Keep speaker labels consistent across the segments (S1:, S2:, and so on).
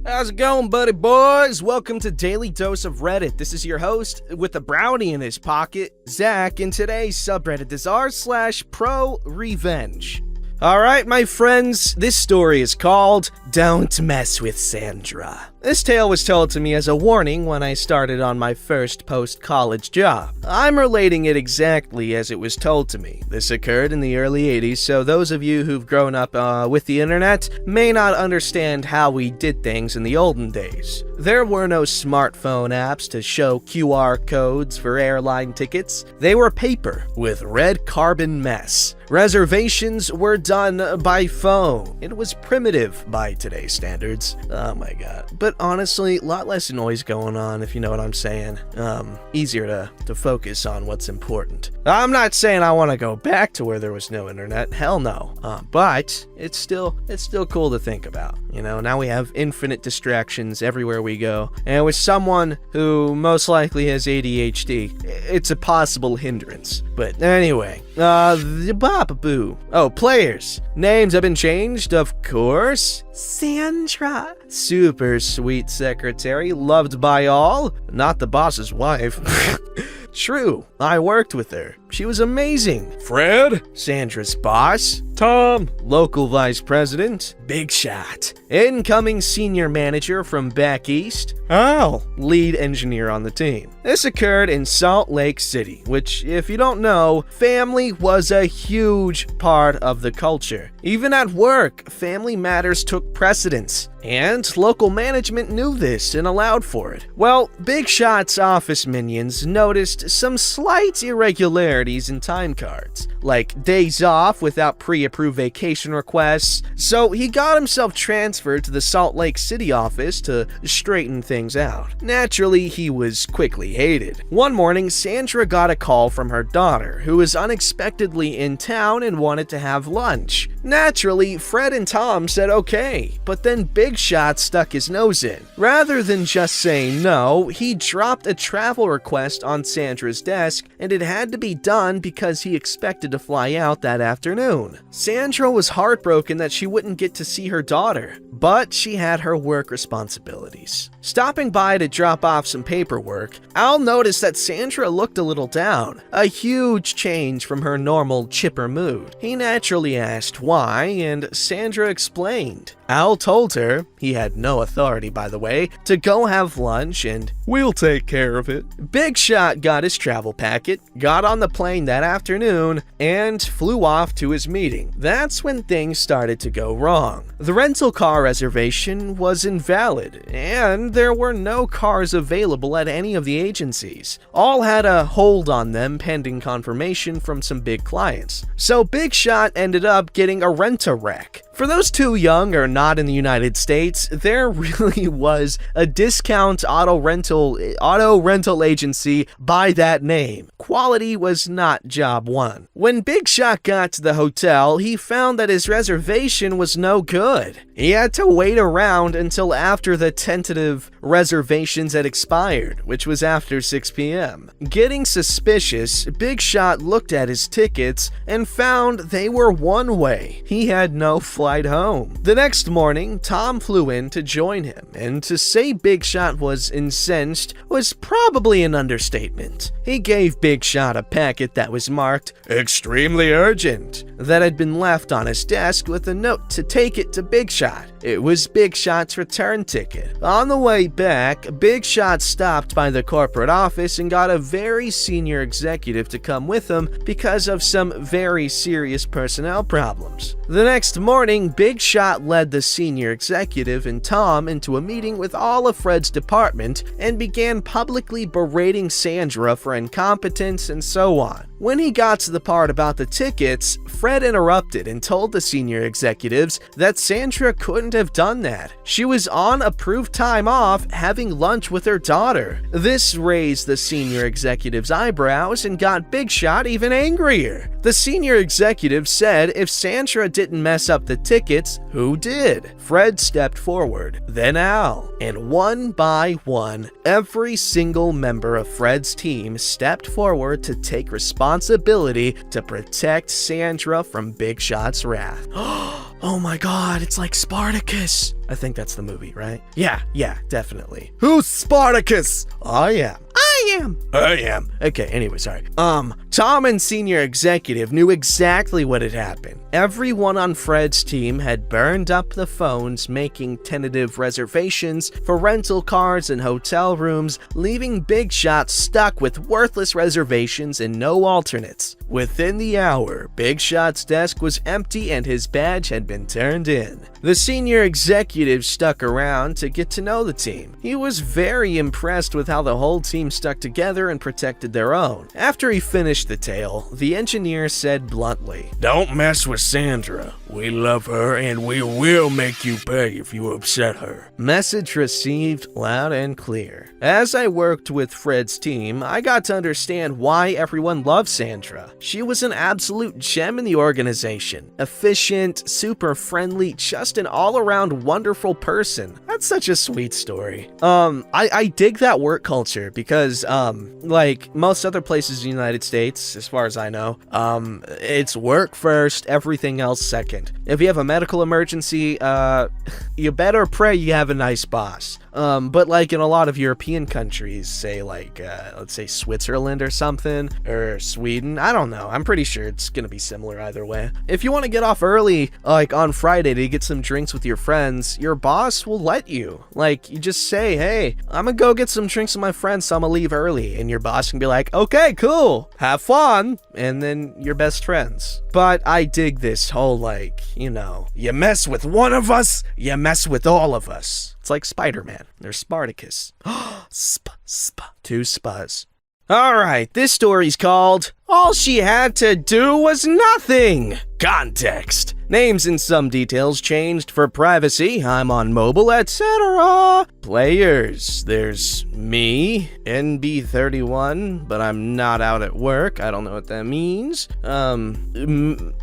S1: How's it going, buddy boys? Welcome to Daily Dose of Reddit. This is your host with a brownie in his pocket, Zach, and today's subreddit is r/ProRevenge. Alright, my friends, this story is called Don't Mess with Sandra. This tale was told to me as a warning when I started on my first post-college job. I'm relating it exactly as it was told to me. This occurred in the early 80s, so those of you who've grown up with the internet may not understand how we did things in the olden days. There were no smartphone apps to show QR codes for airline tickets. They were paper with red carbon mess. Reservations were done by phone. It was primitive by today's standards. Oh my god. But honestly, a lot less noise going on, if you know what I'm saying. Easier to focus on what's important. I'm not saying I want to go back to where there was no internet. Hell no. But it's still cool to think about. You know, now we have infinite distractions everywhere we go. And with someone who most likely has ADHD, it's a possible hindrance. But anyway, boo. Oh, players. Names have been changed, of course. Sandra. Super sweet secretary, loved by all. Not the boss's wife. True, I worked with her. She was amazing. Fred, Sandra's boss. Tom, local vice president. Big shot, incoming senior manager from back east. Al, lead engineer on the team. This occurred in Salt Lake City, which, if you don't know, family was a huge part of the culture. Even at work, family matters took precedence. And local management knew this and allowed for it. Well, Big Shot's office minions noticed some slight irregularities in time cards, like days off without pre-approved vacation requests, so he got himself transferred to the Salt Lake City office to straighten things out. Naturally, he was quickly hated. One morning, Sandra got a call from her daughter, who was unexpectedly in town and wanted to have lunch. Naturally, Fred and Tom said okay, but then Big Shot stuck his nose in. Rather than just saying no, he dropped a travel request on Sandra's desk, and it had to be done because he expected to fly out that afternoon. Sandra was heartbroken that she wouldn't get to see her daughter, but she had her work responsibilities. Stopping by to drop off some paperwork, Al noticed that Sandra looked a little down, a huge change from her normal chipper mood. He naturally asked why, and Sandra explained. Al told her, he had no authority by the way, to go have lunch and we'll take care of it. Big Shot got his travel packet, got on the plane that afternoon, and flew off to his meeting. That's when things started to go wrong. The rental car reservation was invalid, and there were no cars available at any of the agencies. All had a hold on them pending confirmation from some big clients. So Big Shot ended up getting a rent-a-wreck. For those too young or not in the United States, there really was a discount auto rental agency by that name. Quality was not job one. When Big Shot got to the hotel, he found that his reservation was no good. He had to wait around until after the tentative reservations had expired, which was after 6 p.m. Getting suspicious, Big Shot looked at his tickets and found they were one-way. He had no flight home. The next morning, Tom flew in to join him, and to say Big Shot was incensed was probably an understatement. He gave Big Shot a packet that was marked extremely urgent that had been left on his desk with a note to take it to Big Shot. It was Big Shot's return ticket. On the way back, Big Shot stopped by the corporate office and got a very senior executive to come with him because of some very serious personnel problems. The next morning, Big Shot led the senior executive and Tom into a meeting with all of Fred's department and began publicly berating Sandra for incompetence and so on. When he got to the part about the tickets, Fred interrupted and told the senior executives that Sandra couldn't have done that. She was on approved time off having lunch with her daughter. This raised the senior executive's eyebrows and got Big Shot even angrier. The senior executive said if Sandra didn't mess up the tickets, who did? Fred stepped forward, then Al, and one by one, every single member of Fred's team stepped forward to take responsibility to protect Sandra from Big Shot's wrath. Oh my god, it's like Spartacus. I think that's the movie, right? Yeah, definitely. Who's Spartacus? I am. Okay, anyway, sorry. Tom and senior executive knew exactly what had happened. Everyone on Fred's team had burned up the phones making tentative reservations for rental cars and hotel rooms, leaving Big Shot stuck with worthless reservations and no alternates. Within the hour, Big Shot's desk was empty and his badge had been turned in. The senior executive stuck around to get to know the team. He was very impressed with how the whole team stuck together and protected their own. After he finished the tale, the engineer said bluntly, "Don't mess with Sandra. We love her and we will make you pay if you upset her." Message received loud and clear. As I worked with Fred's team, I got to understand why everyone loved Sandra. She was an absolute gem in the organization. Efficient, super friendly, just an all-around wonderful person. That's such a sweet story. I dig that work culture because, like most other places in the United States, as far as I know, it's work first, everything else second. If you have a medical emergency, you better pray you have a nice boss. But like in a lot of European countries, say like, let's say Switzerland or something, or Sweden, I don't know. I'm pretty sure it's gonna be similar either way. If you want to get off early, like on Friday to get some drinks with your friends, your boss will let you. Like, you just say, hey, I'm gonna go get some drinks with my friends, so I'm gonna leave early. And your boss can be like, okay, cool, have fun. And then you're best friends. But I dig this whole like, you know, you mess with one of us, you mess with all of us. It's like Spider-Man. There's Spartacus. Two spas. Alright, this story's called All She Had to Do Was Nothing. Context. Names and some details changed for privacy. I'm on mobile, etc. Players. There's me, NB31, but I'm not out at work. I don't know what that means.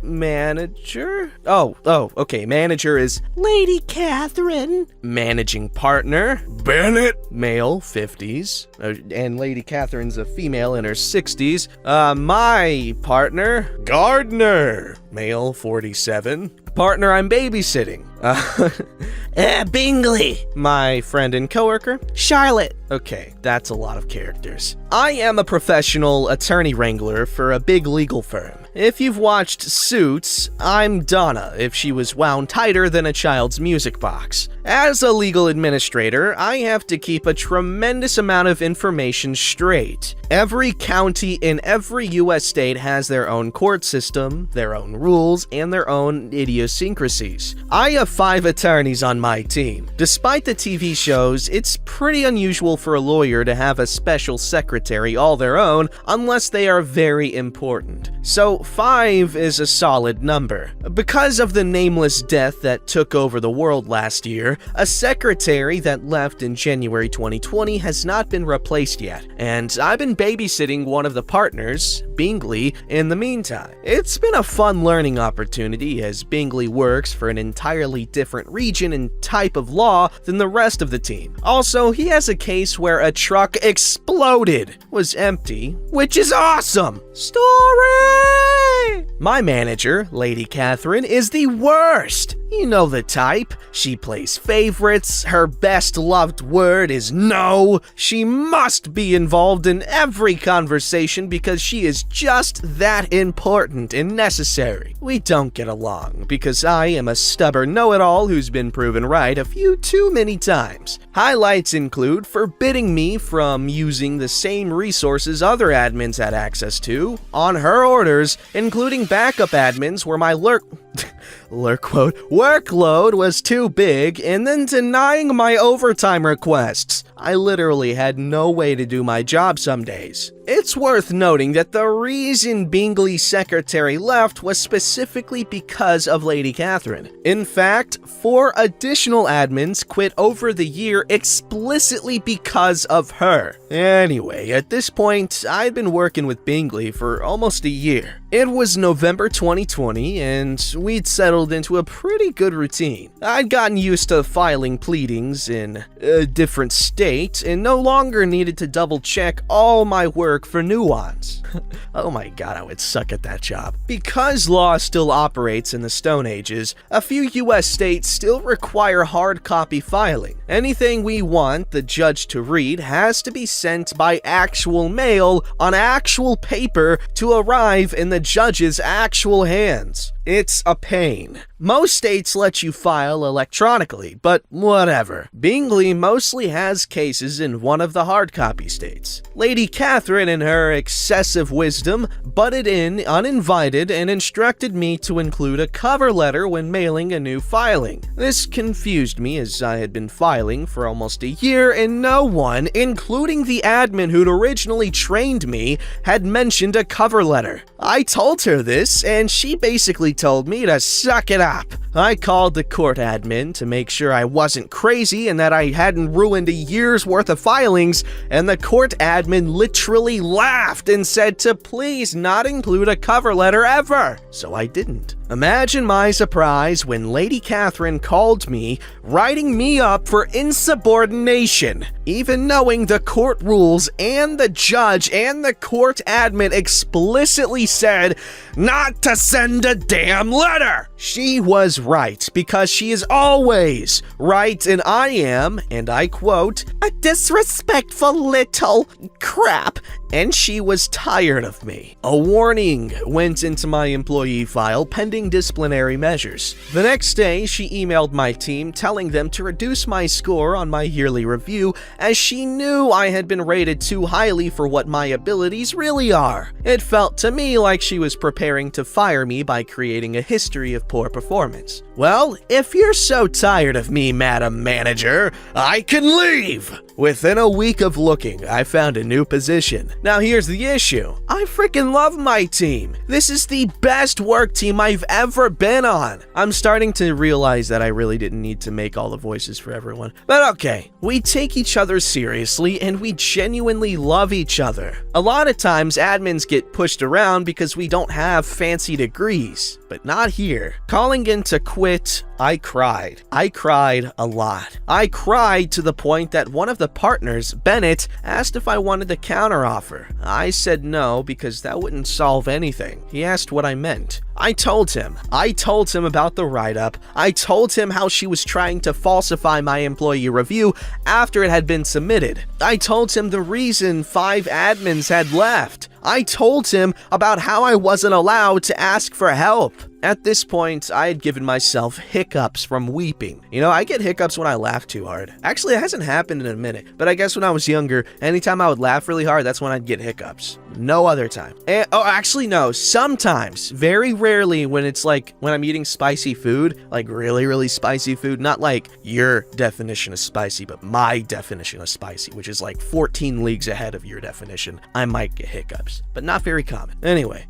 S1: Manager? Oh, okay. Manager is Lady Catherine. Managing partner, Bennett. Male, 50s. And Lady Catherine's a female in her 60s. My partner, Gardner. Male, 47. Partner I'm babysitting. Bingley. My friend and coworker, Charlotte. Okay, that's a lot of characters. I am a professional attorney wrangler for a big legal firm. If you've watched Suits, I'm Donna if she was wound tighter than a child's music box. As a legal administrator, I have to keep a tremendous amount of information straight. Every county in every US state has their own court system, their own rules, and their own idiosyncrasies. I have 5 attorneys on my team. Despite the TV shows, it's pretty unusual for a lawyer to have a special secretary all their own unless they are very important. So 5 is a solid number. Because of the nameless death that took over the world last year, a secretary that left in January 2020 has not been replaced yet, and I've been babysitting one of the partners, Bingley, in the meantime. It's been a fun learning opportunity as Bingley works for an entirely different region and type of law than the rest of the team. Also, he has a case where a truck exploded, was empty, which is awesome. Story! My manager, Lady Catherine, is the worst. You know the type. She plays favorites. Her best loved word is no. She must be involved in every conversation because she is just that important and necessary. We don't get along because I am a stubborn know-it-all who's been proven right a few too many times. Highlights include forbidding me from using the same resources other admins had access to on her orders, including backup admins where my workload was too big, and then denying my overtime requests. I literally had no way to do my job some days. It's worth noting that the reason Bingley's secretary left was specifically because of Lady Catherine. In fact, 4 additional admins quit over the year explicitly because of her. Anyway, at this point, I'd been working with Bingley for almost a year. It was November 2020, and we'd settled into a pretty good routine. I'd gotten used to filing pleadings in different states date and no longer needed to double-check all my work for nuance. Oh my god, I would suck at that job. Because law still operates in the Stone Ages, a few US states still require hard copy filing. Anything we want the judge to read has to be sent by actual mail on actual paper to arrive in the judge's actual hands. It's a pain. Most states let you file electronically, but whatever. Bingley mostly has cases in one of the hard copy states. Lady Catherine, in her excessive wisdom, butted in uninvited and instructed me to include a cover letter when mailing a new filing. This confused me as I had been filing for almost a year and no one, including the admin who'd originally trained me, had mentioned a cover letter. I told her this and she basically told me to suck it up. I called the court admin to make sure I wasn't crazy and that I hadn't ruined a year's worth of filings, and the court admin literally laughed and said to please not include a cover letter ever. So I didn't. Imagine my surprise when Lady Catherine called me, writing me up for insubordination, even knowing the court rules and the judge and the court admin explicitly said not to send a damn letter. She was right, because she is always right, and I am, and I quote, a disrespectful little crap, and she was tired of me. A warning went into my employee file pending disciplinary measures. The next day, she emailed my team telling them to reduce my score on my yearly review as she knew I had been rated too highly for what my abilities really are. It felt to me like she was preparing to fire me by creating a history of poor performance. Well, if you're so tired of me, Madam Manager, I can leave! Within a week of looking, I found a new position. Now here's the issue. I freaking love my team. This is the best work team I've ever been on. I'm starting to realize that I really didn't need to make all the voices for everyone. But okay, we take each other seriously and we genuinely love each other. A lot of times admins get pushed around because we don't have fancy degrees, but not here. Calling in to quit, I cried. I cried a lot. I cried to the point that one of the partners, Bennett, asked if I wanted the counteroffer. I said no because that wouldn't solve anything. He asked what I meant. I told him about the write-up. I told him how she was trying to falsify my employee review after it had been submitted. I told him the reason 5 admins had left. I told him about how I wasn't allowed to ask for help. At this point, I had given myself hiccups from weeping. You know, I get hiccups when I laugh too hard. Actually, it hasn't happened in a minute, but I guess when I was younger, anytime I would laugh really hard, that's when I'd get hiccups. No other time. Actually, no, sometimes, very rarely when it's like when I'm eating spicy food, like really, really spicy food, not like your definition of spicy, but my definition of spicy, which is like 14 leagues ahead of your definition, I might get hiccups, but not very common. Anyway,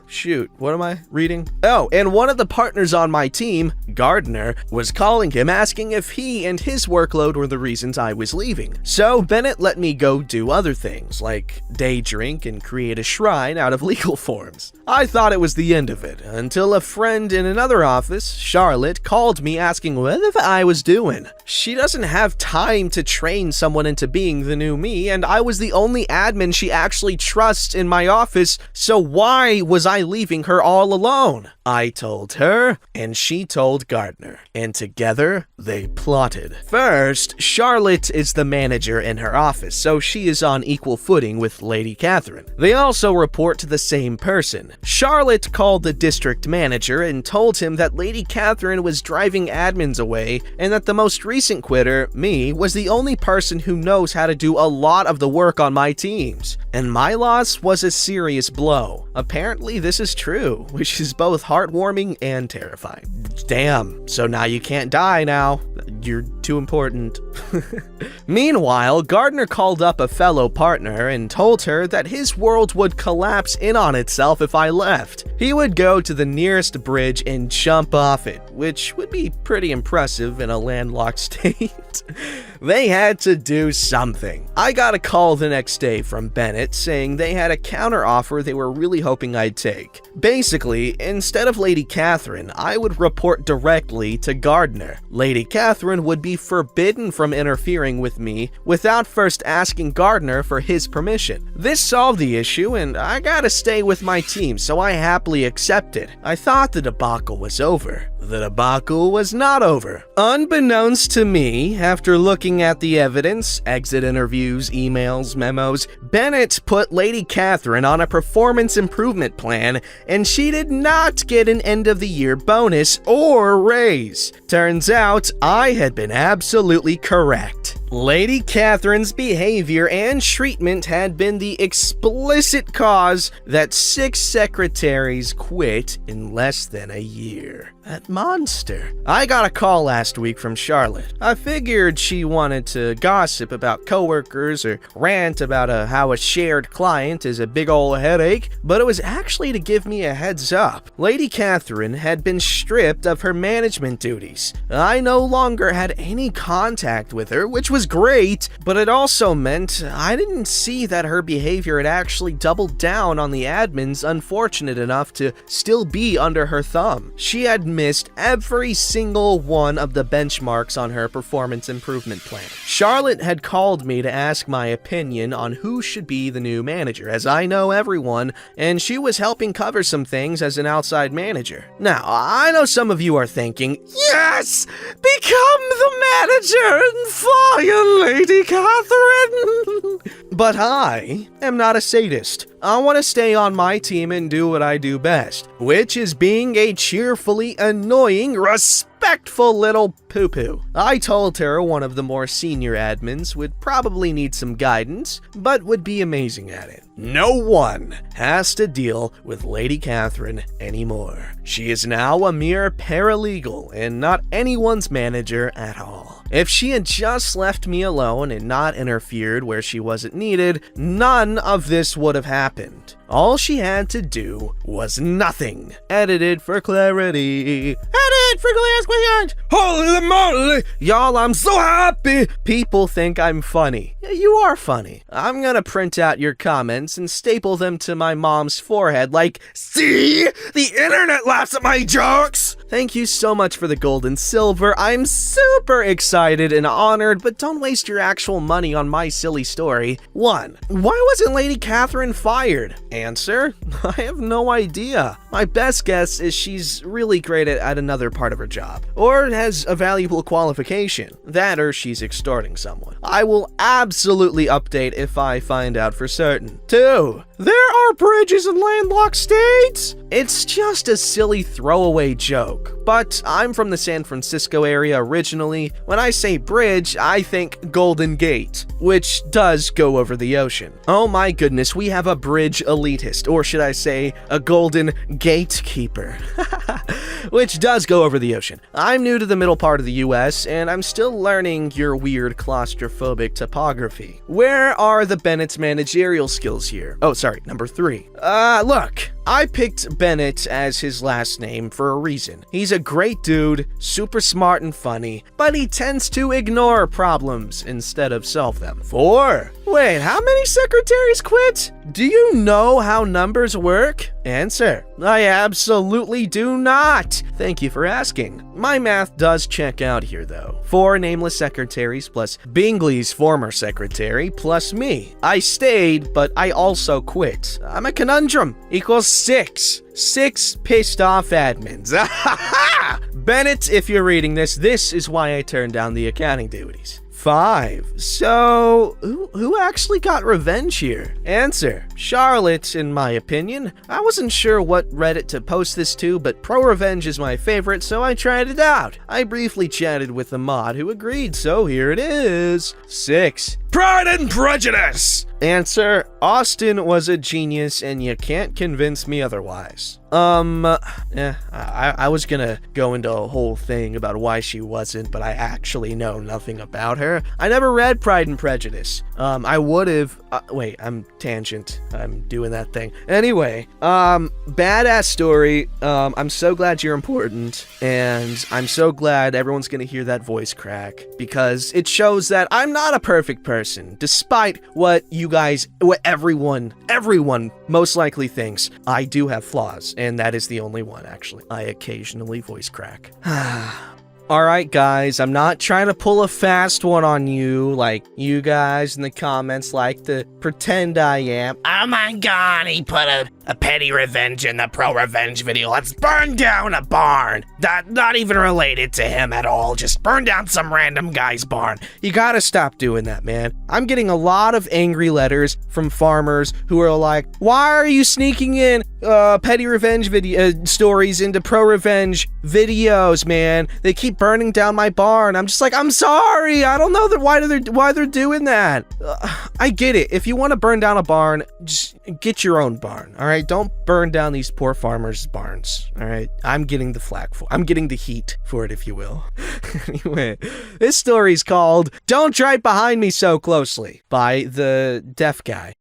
S1: shoot, what am I reading? Oh, and one of the partners on my team, Gardner, was calling him asking if he and his workload were the reasons I was leaving. So Bennett let me go do other things, like day drink and create a shrine out of legal forms. I thought it was the end of it, until a friend in another office, Charlotte, called me asking what I was doing. She doesn't have time to train someone into being the new me, and I was the only admin she actually trusts in my office, so why was I leaving her all alone? I told her, and she told Gardner, and together they plotted. First, Charlotte is the manager in her office, so she is on equal footing with Lady Catherine. They also report to the same person. Charlotte called the district manager and told him that Lady Catherine was driving admins away, and that the most recent quitter, me, was the only person who knows how to do a lot of the work on my teams. And my loss was a serious blow. Apparently this is true, which is both heartwarming and terrifying. Damn, so now you can't die now. You're too important. Meanwhile, Gardner called up a fellow partner and told her that his world would collapse in on itself if I left. He would go to the nearest bridge and jump off it, which would be pretty impressive in a landlocked state. They had to do something. I got a call the next day from Bennett saying they had a counteroffer they were really hoping I'd take. Basically, instead of Lady Catherine, I would report report directly to Gardner. Lady Catherine would be forbidden from interfering with me without first asking Gardner for his permission. This solved the issue, and I gotta stay with my team, so I happily accepted. I thought the debacle was over. The debacle was not over. Unbeknownst to me, after looking at the evidence, exit interviews, emails, memos, Bennett put Lady Catherine on a performance improvement plan, and she did not get an end-of-the-year bonus or raise. Turns out, I had been absolutely correct. Lady Catherine's behavior and treatment had been the explicit cause that 6 secretaries quit in less than a year. That monster. I got a call last week from Charlotte. I figured she wanted to gossip about coworkers or rant about how a shared client is a big ol' headache, but it was actually to give me a heads up. Lady Catherine had been stripped of her management duties. I no longer had any contact with her, which was great, but it also meant I didn't see that her behavior had actually doubled down on the admins unfortunate enough to still be under her thumb. She had missed every single one of the benchmarks on her performance improvement plan. Charlotte had called me to ask my opinion on who should be the new manager, as I know everyone, and she was helping cover some things as an outside manager. Now, I know some of you are thinking, yes, become the manager and fire Lady Catherine. But I am not a sadist. I want to stay on my team and do what I do best, which is being a cheerfully annoying, respectful little poo-poo. I told her one of the more senior admins would probably need some guidance, but would be amazing at it. No one has to deal with Lady Catherine anymore. She is now a mere paralegal and not anyone's manager at all. If she had just left me alone and not interfered where she wasn't needed, none of this would have happened. All she had to do was nothing. Edited for clarity. Edit for clarity. Holy moly! Y'all, I'm so happy! People think I'm funny. Yeah, you are funny. I'm gonna print out your comments and staple them to my mom's forehead like, see? The internet laughs at my jokes! Thank you so much for the gold and silver. I'm super excited and honored, but don't waste your actual money on my silly story. 1. Why wasn't Lady Catherine fired? Answer: I have no idea. My best guess is she's really great at another part of her job, or has a valuable qualification. That or she's extorting someone. I will absolutely update if I find out for certain. 2. There are bridges in landlocked states? It's just a silly throwaway joke, but I'm from the San Francisco area originally. When I say bridge, I think Golden Gate, which does go over the ocean. Oh my goodness, we have a bridge elitist, or should I say, a golden gatekeeper, which does go over the ocean. I'm new to the middle part of the US, and I'm still learning your weird claustrophobic topography. Where are the Bennett's managerial skills here? Oh, sorry, number 3. Look, I picked Bennett as his last name for a reason. He's a great dude, super smart and funny, but he tends to ignore problems instead of solve them. 4. Wait, how many secretaries quit? Do you know how numbers work? Answer: I absolutely do not. Thank you for asking. My math does check out here though. 4 nameless secretaries plus Bingley's former secretary plus me. I stayed, but I also quit. I'm a conundrum. Equals 6. 6 pissed off admins. Bennett, if you're reading this is why I turned down the accounting duties. 5. So, who actually got revenge here? Answer: Charlotte, in my opinion. I wasn't sure what Reddit to post this to, but ProRevenge is my favorite, so I tried it out. I briefly chatted with the mod who agreed, so here it is. 6. Pride and Prejudice! Answer: Austin was a genius, and you can't convince me otherwise. I was gonna go into a whole thing about why she wasn't, but I actually know nothing about her. I never read Pride and Prejudice. I would've, wait, I'm tangent. I'm doing that thing. Anyway, badass story. I'm so glad you're important, and I'm so glad everyone's gonna hear that voice crack, because it shows that I'm not a perfect person. person, despite what everyone most likely thinks. I do have flaws, and that is the only one, actually. I occasionally voice crack. Alright guys, I'm not trying to pull a fast one on you like you guys in the comments like to pretend I am. Oh my god, he put a petty revenge in the ProRevenge video. Let's burn down a barn. Not even related to him at all. Just burn down some random guy's barn. You gotta stop doing that, man. I'm getting a lot of angry letters from farmers who are like, why are you sneaking in petty revenge video stories into ProRevenge videos, man? They keep burning down my barn. I'm just like, I'm sorry. I don't know why they're doing that. I get it. If you want to burn down a barn, just get your own barn. All right, don't burn down these poor farmers' barns. All right, I'm getting the flack for. I'm getting the heat for it, if you will. Anyway, this story's called "Don't Drive Behind Me So Closely" by the deaf guy.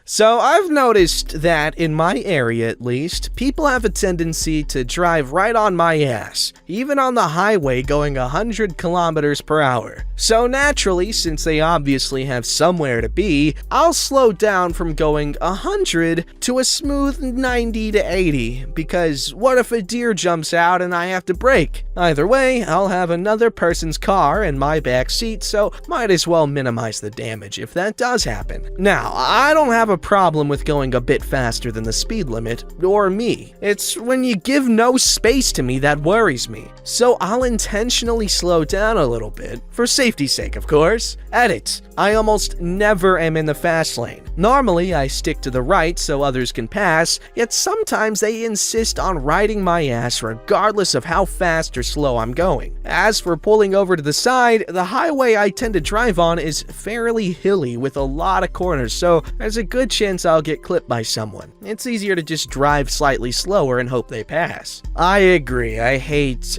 S1: So I've noticed that in my area, at least, people have a tendency to drive right on my ass, even on the highway going 100 kilometers per hour. So naturally, since they obviously have somewhere to be, I'll slow down from going 100 to a smooth 90 to 80, because what if a deer jumps out and I have to brake? Either way, I'll have another person's car in my back seat, so might as well minimize the damage if that does happen. Now, I don't have a problem with going a bit faster than the speed limit, or me. It's when you give no space to me that worries me. So I'll intentionally slow down a little bit, for safety's sake, of course. Edit. I almost never am in the fast lane. Normally, I stick to the right so others can pass, yet sometimes they insist on riding my ass regardless of how fast or slow I'm going. As for pulling over to the side, the highway I tend to drive on is fairly hilly with a lot of corners, so there's a good chance I'll get clipped by someone. It's easier to just drive slightly slower and hope they pass. I agree. I hate,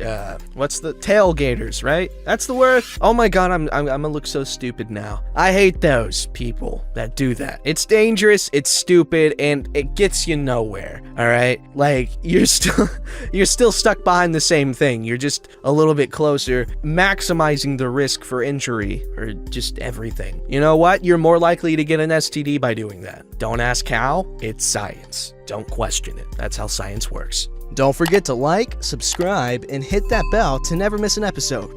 S1: what's the tailgaters, right? That's the word? Oh my god, I'm gonna look so stupid now. I hate those people that do that. It's dangerous, it's stupid, and it gets you nowhere, alright? Like, you're still stuck behind the same thing. You're just a little bit closer, maximizing the risk for injury, or just everything. You know what? You're more likely to get an STD by doing that. Don't ask how, it's science. Don't question it. That's how science works. Don't forget to like, subscribe, and hit that bell to never miss an episode.